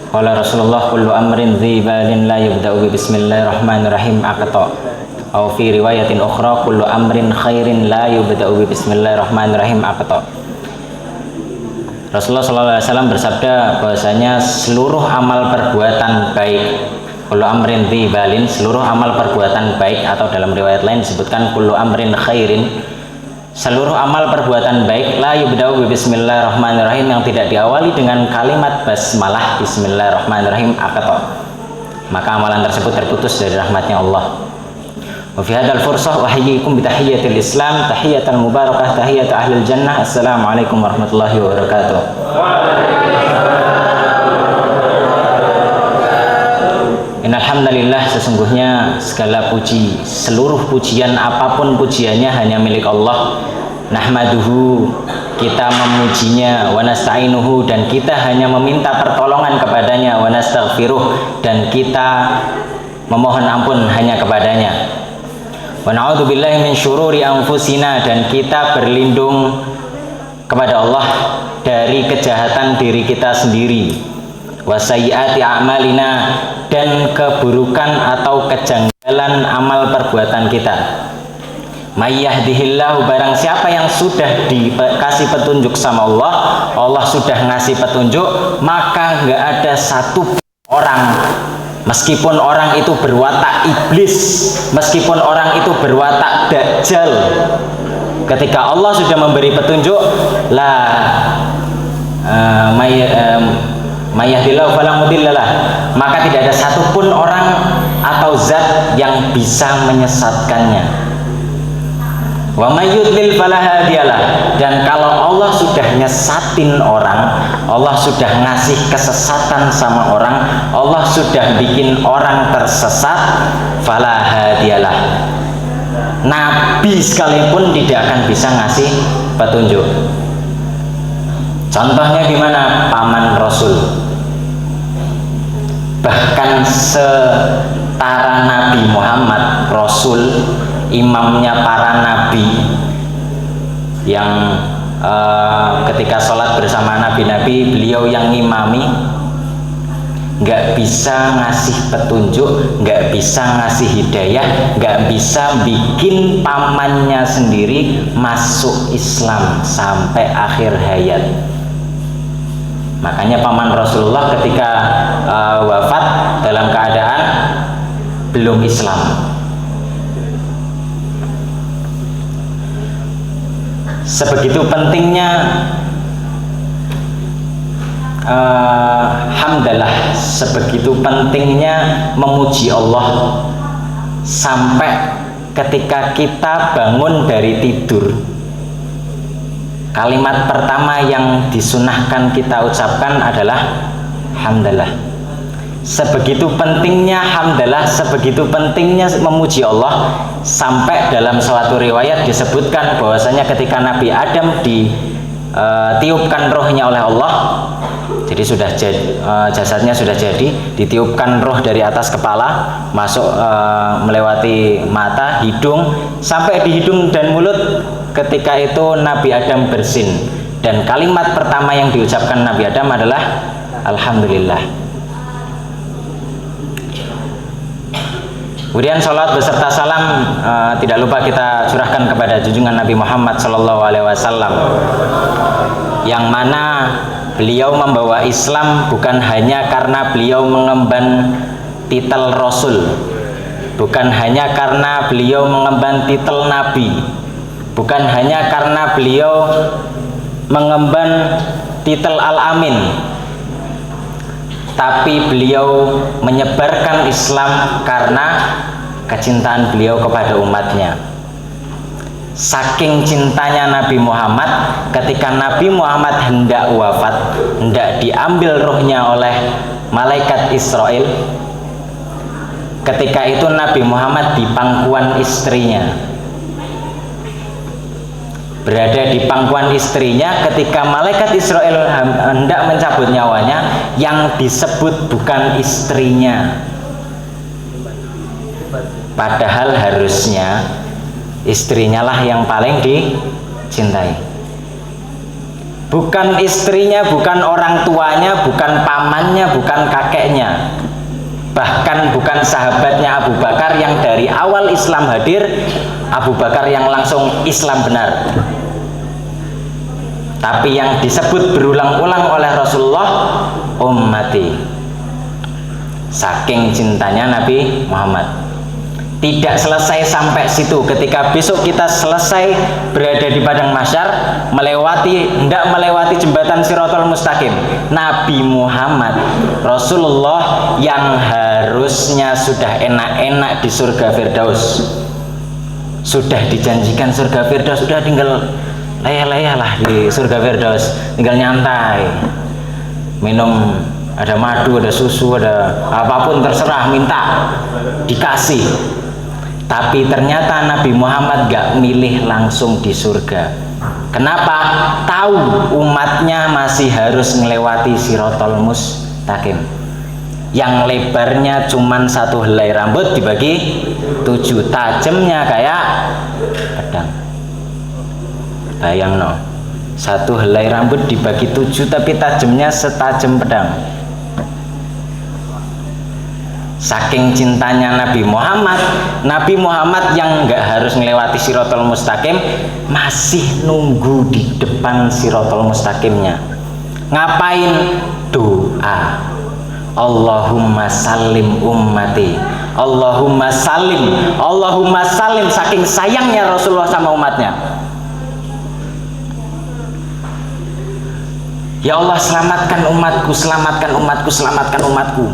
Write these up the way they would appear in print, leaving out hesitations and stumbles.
Qala Rasulullah kullu amrin dzibalin la yubda'u bi bismillahirrahmanirrahim aqta. Aw fi riwayatin ukhra kullu amrin khairin la yubda'u bi bismillahirrahmanirrahim aqta. Rasulullah SAW bersabda bahwasanya seluruh amal perbuatan baik, kullu amrin dzibalin, seluruh amal perbuatan baik, atau dalam riwayat lain disebutkan kullu amrin khairin, seluruh amal perbuatan baik, la yubda'u bi bismillahirrahmanirrahim, yang tidak diawali dengan kalimat basmalah bismillahirrahmanirrahim aqta, maka amalan tersebut terputus dari rahmatnya Allah. Wa fi hadzal fursah uhayyikum bi tahiyyatil Islam, tahiyyatan mubarakah, tahiyyat ahlil jannah. Assalamualaikum warahmatullahi wabarakatuh. Innalhamdulillah, sesungguhnya segala puji, seluruh pujian apapun pujiannya hanya milik Allah. Nahmaduhu, kita memujinya, wa nasta'inuhu, dan kita hanya meminta pertolongan kepadanya, wa nastaghfiruh, dan kita memohon ampun hanya kepadanya. Wa na'udzubillahi min syururi anfusina, dan kita berlindung kepada Allah dari kejahatan diri kita sendiri. Wa sayyiati a'malina, dan keburukan atau kejanggalan amal perbuatan kita. May yahdihillahu, barang siapa yang sudah dikasih petunjuk sama Allah, Allah sudah ngasih petunjuk, maka nggak ada satu orang, meskipun orang itu berwatak iblis, meskipun orang itu berwatak dajjal, ketika Allah sudah memberi petunjuk, mayahdillahu fala mudhillalah, maka tidak ada satupun orang atau zat yang bisa menyesatkannya. Wa may yudlil fala hadiyalah, dan kalau Allah sudah nyesatin orang, Allah sudah ngasih kesesatan sama orang, Allah sudah bikin orang tersesat, fala hadiyalah, nabi sekalipun tidak akan bisa ngasih petunjuk. Contohnya gimana? Paman Rasul, bahkan setara Nabi Muhammad, Rasul, imamnya para nabi, yang ketika sholat bersama nabi-nabi, beliau yang ngimami, nggak bisa ngasih petunjuk, nggak bisa ngasih hidayah, nggak bisa bikin pamannya sendiri masuk Islam sampai akhir hayat. Makanya paman Rasulullah ketika wafat dalam keadaan belum Islam. Sebegitu pentingnya hamdalah, sebegitu pentingnya memuji Allah, sampai ketika kita bangun dari tidur, kalimat pertama yang disunahkan kita ucapkan adalah hamdalah. Sebegitu pentingnya hamdalah, sebegitu pentingnya memuji Allah, sampai dalam suatu riwayat disebutkan bahwasanya ketika Nabi Adam ditiupkan rohnya oleh Allah, jadi sudah jasadnya sudah jadi, ditiupkan roh dari atas kepala, masuk melewati mata, hidung, sampai di hidung dan mulut. Ketika itu Nabi Adam bersin, dan kalimat pertama yang diucapkan Nabi Adam adalah alhamdulillah. Kemudian sholat beserta salam tidak lupa kita curahkan kepada junjungan Nabi Muhammad SAW, yang mana beliau membawa Islam bukan hanya karena beliau mengemban titel Rasul, bukan hanya karena beliau mengemban titel Nabi, bukan hanya karena beliau mengemban titel Al-Amin, tapi beliau menyebarkan Islam karena kecintaan beliau kepada umatnya. Saking cintanya Nabi Muhammad, ketika Nabi Muhammad hendak wafat, hendak diambil rohnya oleh malaikat Israel, ketika itu Nabi Muhammad di pangkuan istrinya, berada di pangkuan istrinya. Ketika malaikat Israel hendak mencabut nyawanya, yang disebut bukan istrinya, padahal harusnya istrinya lah yang paling dicintai. bukan istrinya, bukan orang tuanya, bukan pamannya, bukan kakeknya, bahkan bukan sahabatnya Abu Bakar yang dari awal Islam hadir, Abu Bakar yang langsung Islam benar. Tapi yang disebut berulang-ulang oleh Rasulullah, ummati, saking cintanya Nabi Muhammad. Tidak selesai sampai situ. Ketika besok kita selesai berada di padang mahsyar, hendak melewati jembatan Shirathul Mustaqim, Nabi Muhammad Rasulullah yang harusnya sudah enak-enak di surga Firdaus, sudah dijanjikan surga Firdaus, sudah tinggal leyeh-leyeh lah di surga Firdaus, tinggal nyantai, minum, ada madu, ada susu, ada apapun terserah, minta dikasih. Tapi ternyata Nabi Muhammad gak milih langsung di surga. Kenapa? Tahu umatnya masih harus melewati Shirathul Mustaqim yang lebarnya cuman 1 helai rambut dibagi 7, tajamnya kayak pedang. Bayang no, 1 helai rambut dibagi 7 tapi tajamnya setajam pedang. Saking cintanya Nabi Muhammad yang nggak harus melewati Shirathul Mustaqim masih nunggu di depan Shirathul Mustaqimnya. Ngapain? Doa. Allahumma salim ummati, Allahumma salim, Allahumma salim. Saking sayangnya Rasulullah sama umatnya. Ya Allah, selamatkan umatku, selamatkan umatku, selamatkan umatku.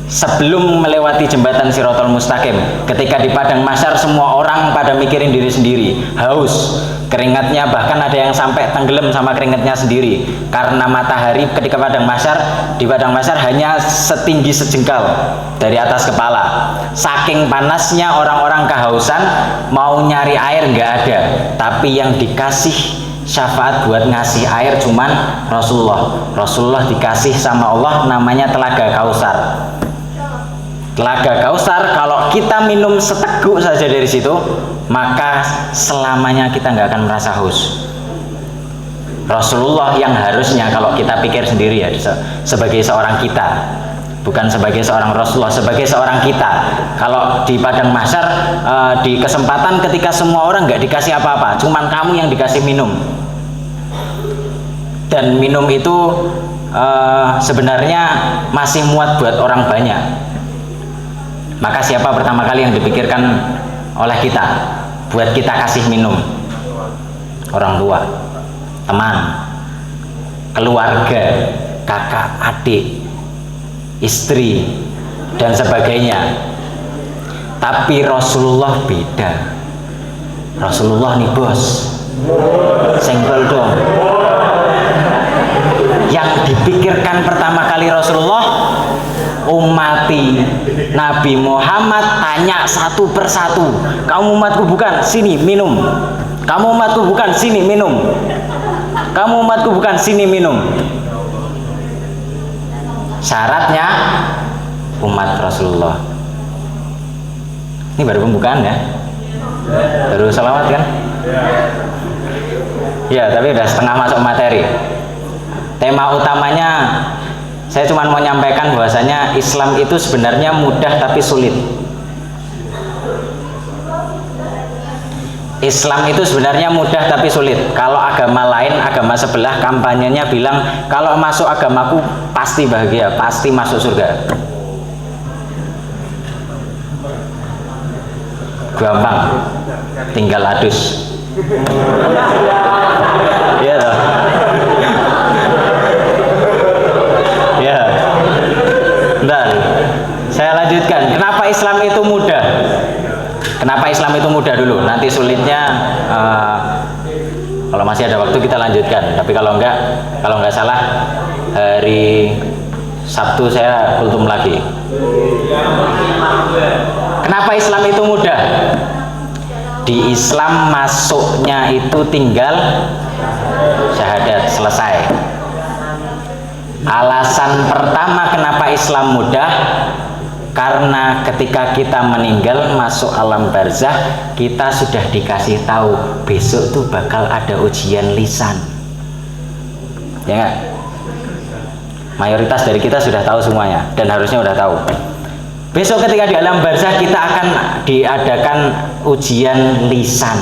Sebelum melewati jembatan Shirathul Mustaqim, ketika di padang mahsyar semua orang pada mikirin diri sendiri, haus, keringatnya bahkan ada yang sampai tenggelam sama keringatnya sendiri, karena matahari ketika di padang mahsyar hanya setinggi sejengkal dari atas kepala. Saking panasnya orang-orang kehausan, mau nyari air nggak ada, tapi yang dikasih syafaat buat ngasih air cuman Rasulullah dikasih sama Allah namanya Telaga Kausar. Telaga Kausar, kalau kita minum seteguk saja dari situ, maka selamanya kita nggak akan merasa haus. Rasulullah yang harusnya, kalau kita pikir sendiri ya, sebagai seorang kita, bukan sebagai seorang Rasulullah, sebagai seorang kita, kalau di padang mahsyar, di kesempatan ketika semua orang nggak dikasih apa-apa, cuman kamu yang dikasih minum, dan minum itu sebenarnya masih muat buat orang banyak. Maka siapa pertama kali yang dipikirkan oleh kita buat kita kasih minum? Orang tua, teman, keluarga, kakak, adik, istri, dan sebagainya. Tapi Rasulullah beda. Rasulullah nih bos, senggol dong. Yang dipikirkan pertama kali Rasulullah, ummati. Nabi Muhammad tanya satu persatu, kamu umatku bukan, sini minum. Kamu umatku bukan, sini minum. Kamu umatku bukan, sini minum. Syaratnya umat Rasulullah. Ini baru pembukaan ya, baru salawat kan ya, tapi udah setengah masuk materi. Tema utamanya saya cuma mau nyampaikan bahwasanya Islam itu sebenarnya mudah tapi sulit. Islam itu sebenarnya mudah tapi sulit. Kalau agama lain, agama sebelah kampanyenya bilang kalau masuk agamaku pasti bahagia, pasti masuk surga. Gampang, tinggal adus. Iya toh. Ya. Bentar. Saya lanjutkan. Kenapa Islam itu mudah? Kenapa Islam itu mudah dulu? Nanti sulitnya kalau masih ada waktu kita lanjutkan. Tapi kalau enggak salah hari Sabtu saya kultum lagi. Kenapa Islam itu mudah? Di Islam masuknya itu tinggal syahadat, selesai. Alasan pertama kenapa Islam mudah, Karena ketika kita meninggal masuk alam barzah, kita sudah dikasih tahu besok tuh bakal ada ujian lisan. Ya nggak? Mayoritas dari kita sudah tahu semuanya dan harusnya udah tahu. Besok ketika di alam barzah kita akan diadakan ujian lisan.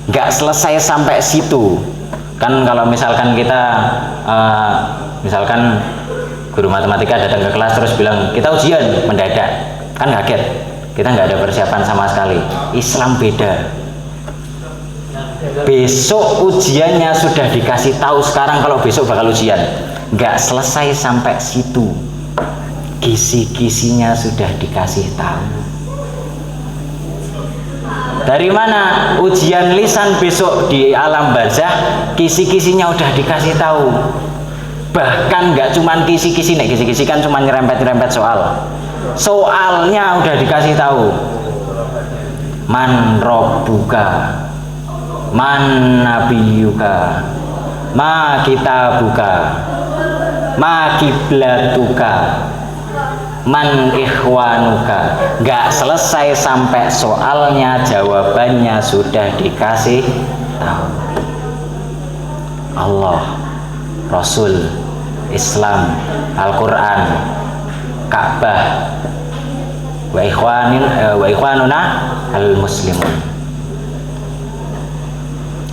Nggak selesai sampai situ. Kan kalau misalkan kita misalkan guru matematika datang ke kelas terus bilang kita ujian mendadak, kan kaget, kita nggak ada persiapan sama sekali. Islam beda. Besok ujiannya sudah dikasih tahu sekarang kalau besok bakal ujian. Nggak selesai sampai situ, kisi-kisinya sudah dikasih tahu. Dari mana ujian lisan besok di alam barzah? Kisi-kisinya udah dikasih tahu. Bahkan nggak cuman kisi-kisi, nih kisi-kisi kan cuma nyerempet-nyerempet soal. Soalnya udah dikasih tahu. Man robbuka, man nabiyuka, ma kitabuka, ma kiblatuka, man ikhwanuka. Nggak selesai sampai soalnya, jawabannya sudah dikasih tahu. Allah, Rasul, Islam, Al-Quran, Ka'bah, wa ikhwanuna al-muslimun.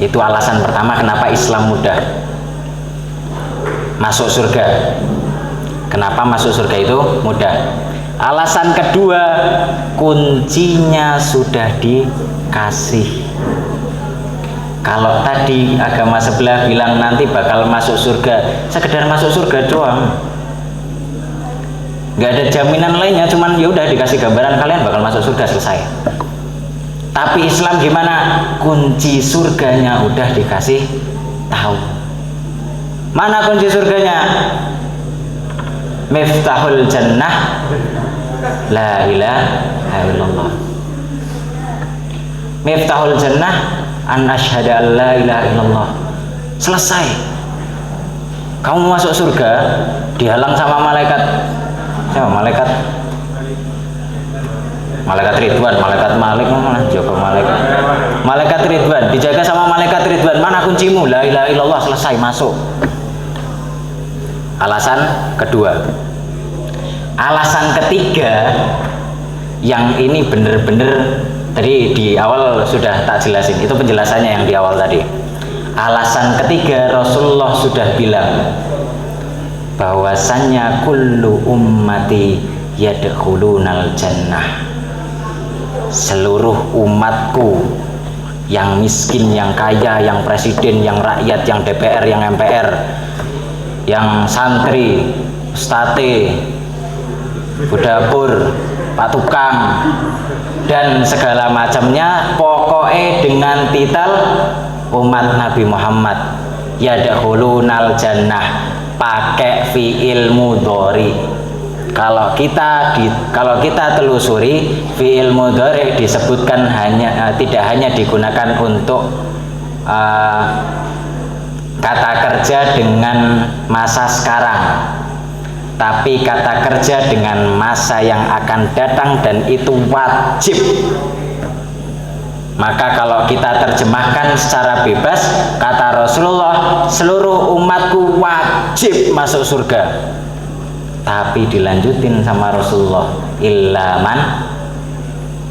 Itu alasan pertama kenapa Islam mudah masuk surga. Kenapa masuk surga itu mudah? Alasan kedua, kuncinya sudah dikasih. Kalau tadi agama sebelah bilang nanti bakal masuk surga, sekedar masuk surga doang, nggak ada jaminan lainnya, cuman ya udah dikasih gambaran kalian bakal masuk surga, selesai. Tapi Islam gimana? Kunci surganya udah dikasih tahu. Mana kunci surganya? Miftahul jannah la ilaha illallah. Miftahul jannah an asyhada an la ilaha illallah. Selesai. Kamu masuk surga dihalang sama malaikat. Siapa malaikat? Malaikat Ridwan, malaikat Malik, mana jaga malaikat. Malaikat Ridwan dijaga sama malaikat Ridwan. Mana kuncimu? La ilaha illallah. Selesai, masuk. Alasan kedua. Alasan ketiga, yang ini bener-bener tadi di awal sudah tak jelasin, itu penjelasannya yang di awal tadi. Alasan ketiga, Rasulullah sudah bilang bahwasannya kullu ummati yadkhulunal jannah. Seluruh umatku, yang miskin, yang kaya, yang presiden, yang rakyat, yang DPR, yang MPR, yang santri, ustate, budapur, pak tukang, dan segala macamnya, pokoknya dengan titel umat Nabi Muhammad yadkhulunal jannah, pakai fi'il mudhari. Kalau kita telusuri, fi'il mudhari disebutkan tidak hanya digunakan untuk kata kerja dengan masa sekarang, tapi kata kerja dengan masa yang akan datang, dan itu wajib. Maka kalau kita terjemahkan secara bebas, kata Rasulullah, seluruh umatku wajib masuk surga. Tapi dilanjutin sama Rasulullah, illaman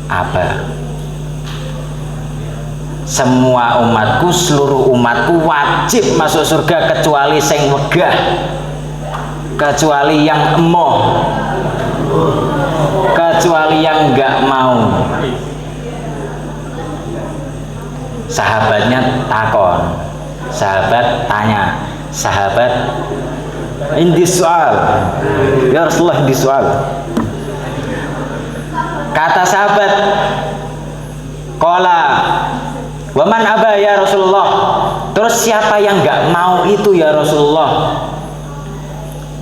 aba. Semua umatku, seluruh umatku wajib masuk surga kecuali sing wegah, kecuali yang emoh, kecuali yang nggak mau. Sahabatnya takon, sahabat tanya, sahabat indi soal, ya Rasulullah indi soal. Kata sahabat, qala waman aba ya Rasulullah. Terus siapa yang nggak mau itu ya Rasulullah?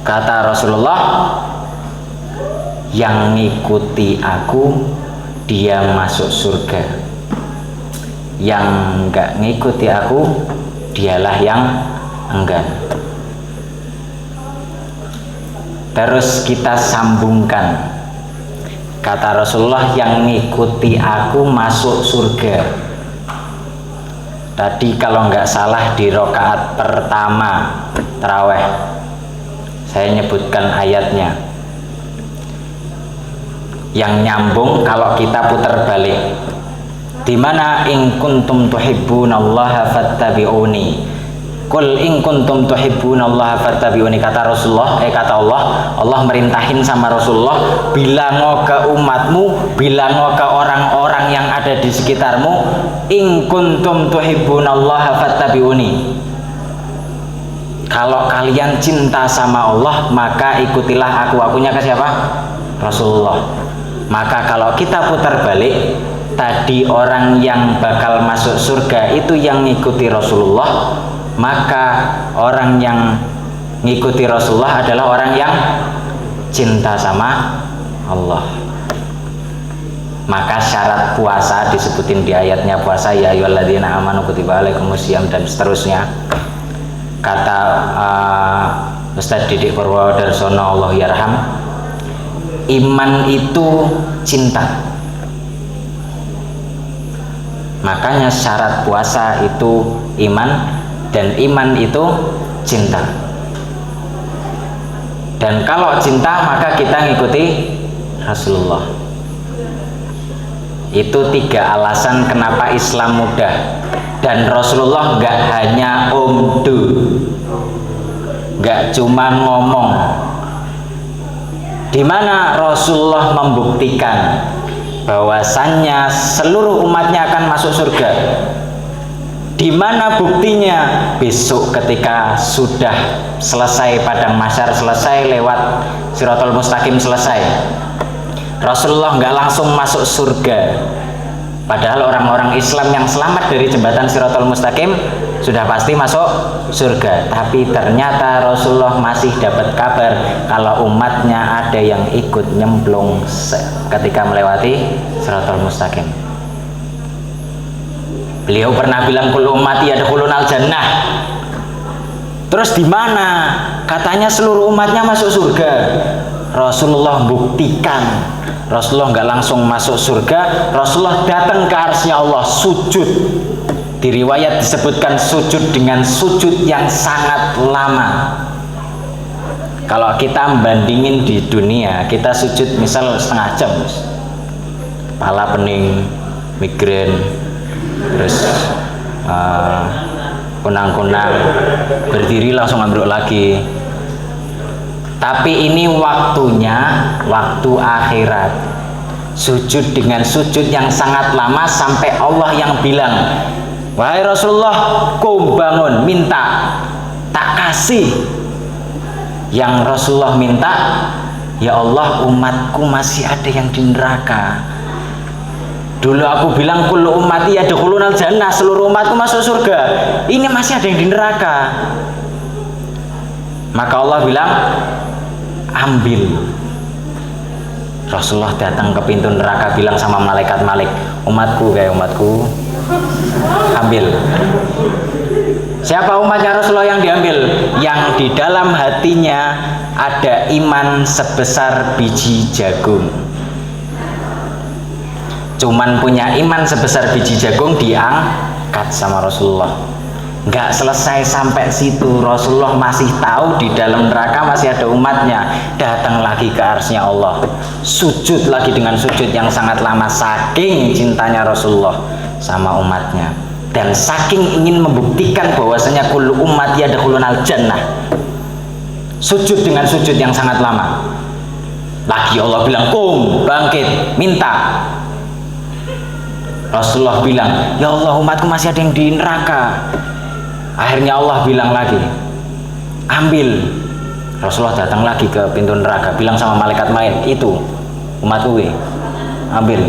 Kata Rasulullah, yang ngikuti aku dia masuk surga, yang nggak ngikuti aku dialah yang enggan. Terus kita sambungkan Kata Rasulullah, yang ngikuti aku masuk surga. Tadi kalau nggak salah di rakaat pertama taraweh saya nyebutkan ayatnya. Yang nyambung kalau kita putar balik, di mana in kuntum tuhibbunallaha fattabi'uni. Qul in kuntum tuhibbunallaha fattabi'uni. Kata Rasulullah, kata Allah merintahin sama Rasulullah, bilang ke umatmu, bilang ke orang-orang yang ada di sekitarmu, in kuntum tuhibbunallaha fattabi'uni. Kalau kalian cinta sama Allah, maka ikutilah aku. Akunya ke siapa? Rasulullah. Maka kalau kita putar balik, tadi orang yang bakal masuk surga itu yang ngikuti Rasulullah, maka orang yang ngikuti Rasulullah adalah orang yang cinta sama Allah. Maka syarat puasa disebutin di ayatnya puasa, ya ayyuhalladzina amanu kutiba alaikumusiyam, dan seterusnya. Kata Ustadz Didik Purwodarsono Allah yarham, iman itu cinta. Makanya syarat puasa itu iman, dan iman itu cinta. Dan kalau cinta maka kita ngikuti Rasulullah. Itu 3 alasan kenapa Islam mudah. Dan Rasulullah nggak hanya omdu, nggak cuma ngomong. Di mana Rasulullah membuktikan bahwasannya seluruh umatnya akan masuk surga. Di mana buktinya? Besok ketika sudah selesai padang mahsyar, selesai lewat Shirathul Mustaqim, selesai, Rasulullah nggak langsung masuk surga. Padahal orang-orang Islam yang selamat dari jembatan Shirathul Mustaqim sudah pasti masuk surga. Tapi ternyata Rasulullah masih dapat kabar kalau umatnya ada yang ikut nyemplung ketika melewati Shirathul Mustaqim. Beliau pernah bilang kul ummati yadkhulunal jannah. Terus di mana katanya seluruh umatnya masuk surga? Rasulullah buktikan. Rasulullah nggak langsung masuk surga. Rasulullah datang ke arsy Allah, sujud. Di riwayat disebutkan sujud dengan sujud yang sangat lama. Kalau kita bandingin di dunia, kita sujud misal setengah jam, kepala pening, migrain, terus kunang-kunang, berdiri langsung ambruk lagi. Tapi ini waktunya waktu akhirat, sujud dengan sujud yang sangat lama sampai Allah yang bilang, wahai Rasulullah, kau bangun, minta, tak kasih. Yang Rasulullah minta, ya Allah, umatku masih ada yang di neraka. Dulu aku bilang kullu ummati yadkhulunal jannah, seluruh umatku masuk surga. Ini masih ada yang di neraka. Maka Allah bilang, ambil. Rasulullah datang ke pintu neraka, bilang sama malaikat Malik, umatku kayak umatku, ambil. Siapa umatnya Rasulullah yang diambil? Yang di dalam hatinya ada iman sebesar biji jagung. Cuman punya iman sebesar biji jagung diangkat sama Rasulullah. Nggak selesai sampai situ, Rasulullah masih tahu di dalam neraka masih ada umatnya. Datang lagi ke arsy-Nya Allah, sujud lagi dengan sujud yang sangat lama, saking cintanya Rasulullah sama umatnya, dan saking ingin membuktikan bahwasanya kullu ummati yadkhulunal jannah. Sujud dengan sujud yang sangat lama. Lagi Allah bilang, bangkit, minta. Rasulullah bilang, ya Allah, umatku masih ada yang di neraka. Akhirnya Allah bilang lagi, ambil. Rasulullah datang lagi ke pintu neraka, bilang sama malaikat lain, itu umatku, ambil.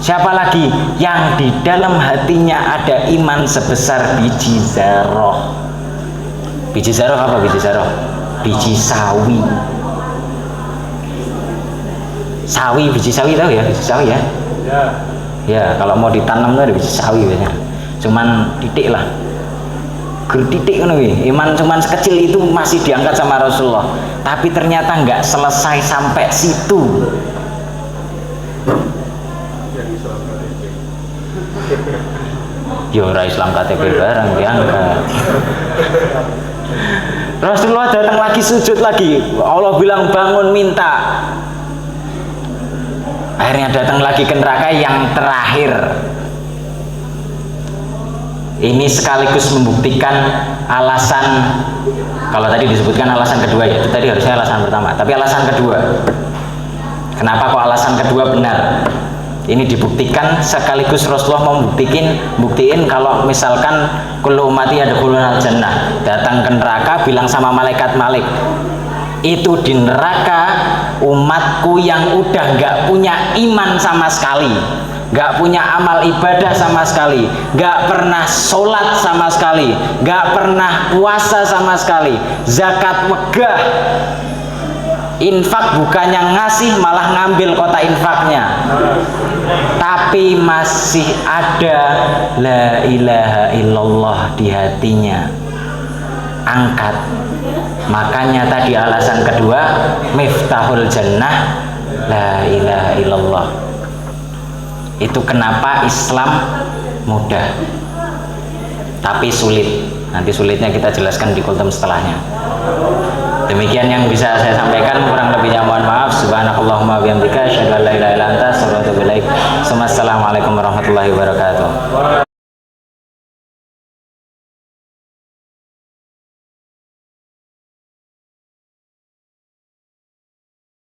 Siapa lagi? Yang di dalam hatinya ada iman sebesar biji zarah. Biji zarah apa biji zarah? Biji sawi. Sawi, biji sawi tahu ya? Biji sawi ya? Ya, kalau mau ditanam tuh ada biji sawi biasanya. Cuman titik lah, titik kan, iman cuman sekecil itu masih diangkat sama Rasulullah. Tapi ternyata nggak selesai sampai situ. Yo ora Islam KTP barang diangkat. Rasulullah datang lagi sujud lagi. Allah bilang bangun minta. Akhirnya datang lagi ke neraka yang terakhir. Ini sekaligus membuktikan alasan, kalau tadi disebutkan alasan kedua ya, itu tadi harusnya alasan pertama, tapi alasan kedua. Kenapa kok alasan kedua benar? Ini dibuktikan sekaligus Rasulullah buktiin kalau misalkan kullu ummati yadkhulunal jannah, datang ke neraka bilang sama malaikat Malik, itu di neraka umatku yang udah nggak punya iman sama sekali, nggak punya amal ibadah sama sekali, nggak pernah sholat sama sekali, nggak pernah puasa sama sekali, zakat wegah, infak bukannya ngasih malah ngambil kota infaknya, tapi masih ada la ilaha illallah di hatinya, angkat. Makanya tadi alasan kedua, miftahul jannah la ilaha illallah. Itu kenapa Islam mudah tapi sulit. Nanti sulitnya kita jelaskan di kultum setelahnya. Demikian yang bisa saya sampaikan, kurang lebihnya mohon maaf. Subhanakallahumma bihamdika asyhadu an la ilaha illa anta astaghfiruka wa atubu ilaik. Assalamualaikum warahmatullahi wabarakatuh.